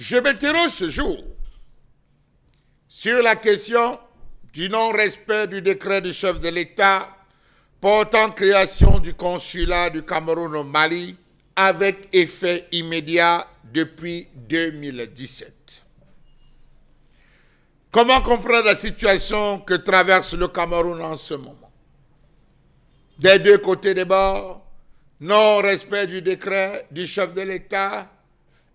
Je m'interroge ce jour sur la question du non-respect du décret du chef de l'État portant création du consulat du Cameroun au Mali avec effet immédiat depuis 2017. Comment comprendre la situation que traverse le Cameroun en ce moment? Des deux côtés des bords, non-respect du décret du chef de l'État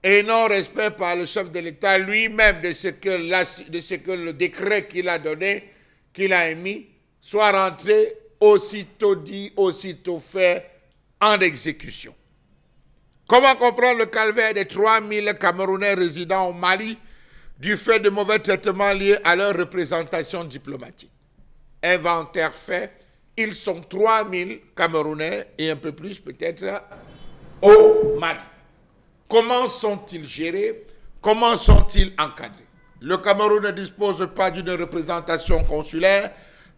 et non-respect par le chef de l'État lui-même de ce que le décret qu'il a donné, qu'il a émis, soit rentré aussitôt dit, aussitôt fait en exécution. Comment comprendre le calvaire des 3000 Camerounais résidant au Mali du fait de mauvais traitements liés à leur représentation diplomatique? Inventaire fait, ils sont 3000 Camerounais et un peu plus peut-être au Mali. Comment sont-ils gérés? Comment sont-ils encadrés? Le Cameroun ne dispose pas d'une représentation consulaire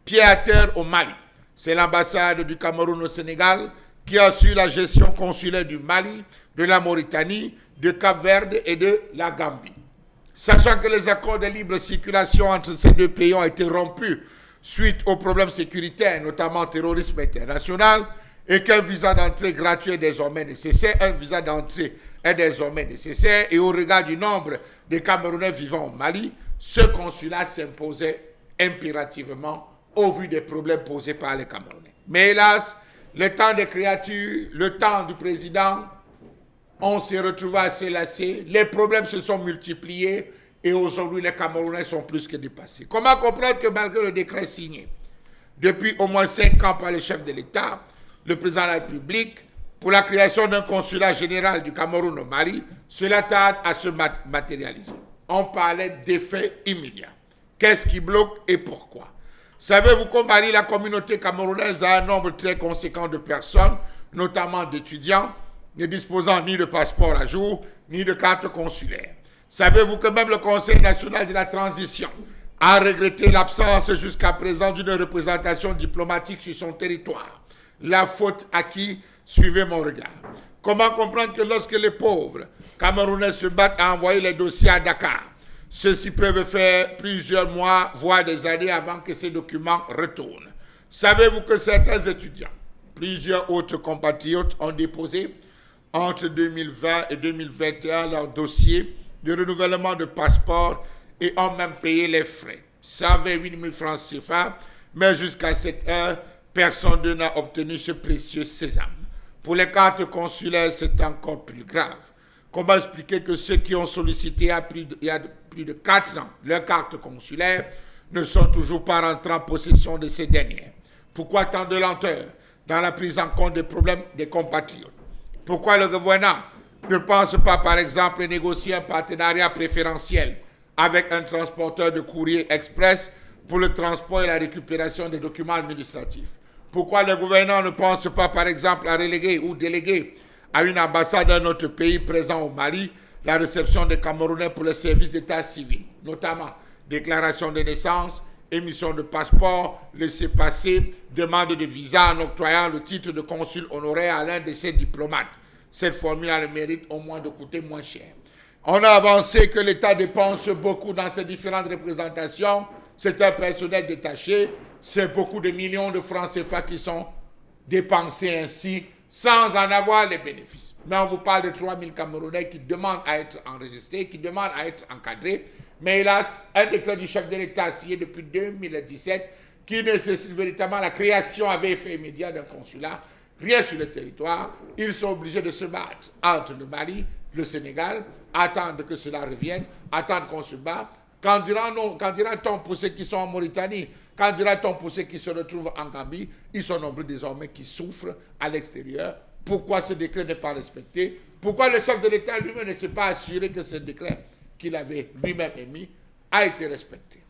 pied à terre au Mali. C'est l'ambassade du Cameroun au Sénégal qui assure la gestion consulaire du Mali, de la Mauritanie, de Cap-Verde et de la Gambie. Sachant que les accords de libre circulation entre ces deux pays ont été rompus suite aux problèmes sécuritaires, notamment terrorisme international, et qu'un visa d'entrée gratuit est désormais nécessaire, et au regard du nombre de Camerounais vivant au Mali, ce consulat s'imposait impérativement au vu des problèmes posés par les Camerounais. Mais hélas, le temps des créatures, le temps du président, on s'est retrouvé à se lasser, les problèmes se sont multipliés et aujourd'hui les Camerounais sont plus que dépassés. Comment comprendre que malgré le décret signé depuis au moins 5 ans par le chef de l'État, le président de la République, pour la création d'un consulat général du Cameroun au Mali, cela tarde à se matérialiser. On parlait d'effets immédiats. Qu'est-ce qui bloque et pourquoi? Savez-vous qu'au Mali, la communauté camerounaise a un nombre très conséquent de personnes, notamment d'étudiants, ne disposant ni de passeport à jour, ni de carte consulaire? Savez-vous que même le Conseil national de la transition a regretté l'absence jusqu'à présent d'une représentation diplomatique sur son territoire? La faute à qui? Suivez mon regard. Comment comprendre que lorsque les pauvres Camerounais se battent à envoyer les dossiers à Dakar, ceux-ci peuvent faire plusieurs mois, voire des années avant que ces documents retournent? Savez-vous que certains étudiants, plusieurs autres compatriotes ont déposé entre 2020 et 2021 leur dossier de renouvellement de passeport et ont même payé les frais? 128 000 francs CFA, mais jusqu'à cette heure, personne d'eux n'a obtenu ce précieux sésame. Pour les cartes consulaires, c'est encore plus grave. Comment expliquer que ceux qui ont sollicité il y a plus de 4 ans leur carte consulaire ne sont toujours pas rentrés en possession de ces dernières? Pourquoi tant de lenteur dans la prise en compte des problèmes des compatriotes? Pourquoi le gouvernement ne pense pas, par exemple, négocier un partenariat préférentiel avec un transporteur de courrier express pour le transport et la récupération des documents administratifs? Pourquoi le gouvernement ne pense pas, par exemple, à reléguer ou déléguer à une ambassade d'un autre pays présent au Mali la réception des Camerounais pour le service d'état civil, notamment déclaration de naissance, émission de passeport, laissez-passer, demande de visa en octroyant le titre de consul honoraire à l'un de ces diplomates? Cette formule a le mérite au moins de coûter moins cher. On a avancé que l'État dépense beaucoup dans ses différentes représentations. C'est un personnel détaché. C'est beaucoup de millions de francs CFA qui sont dépensés ainsi sans en avoir les bénéfices. Mais on vous parle de 3000 Camerounais qui demandent à être enregistrés, qui demandent à être encadrés. Mais hélas, un décret du chef de l'État signé depuis 2017 qui nécessite véritablement la création avec effet immédiat d'un consulat, rien sur le territoire. Ils sont obligés de se battre entre le Mali, le Sénégal, attendre que cela revienne, attendre qu'on se batte. Qu'en dira-t-on pour ceux qui sont en Mauritanie? Qu'en dira-t-on pour ceux qui se retrouvent en Gambie? Ils sont nombreux désormais qui souffrent à l'extérieur. Pourquoi ce décret n'est pas respecté? Pourquoi le chef de l'État lui-même ne s'est pas assuré que ce décret qu'il avait lui-même émis a été respecté?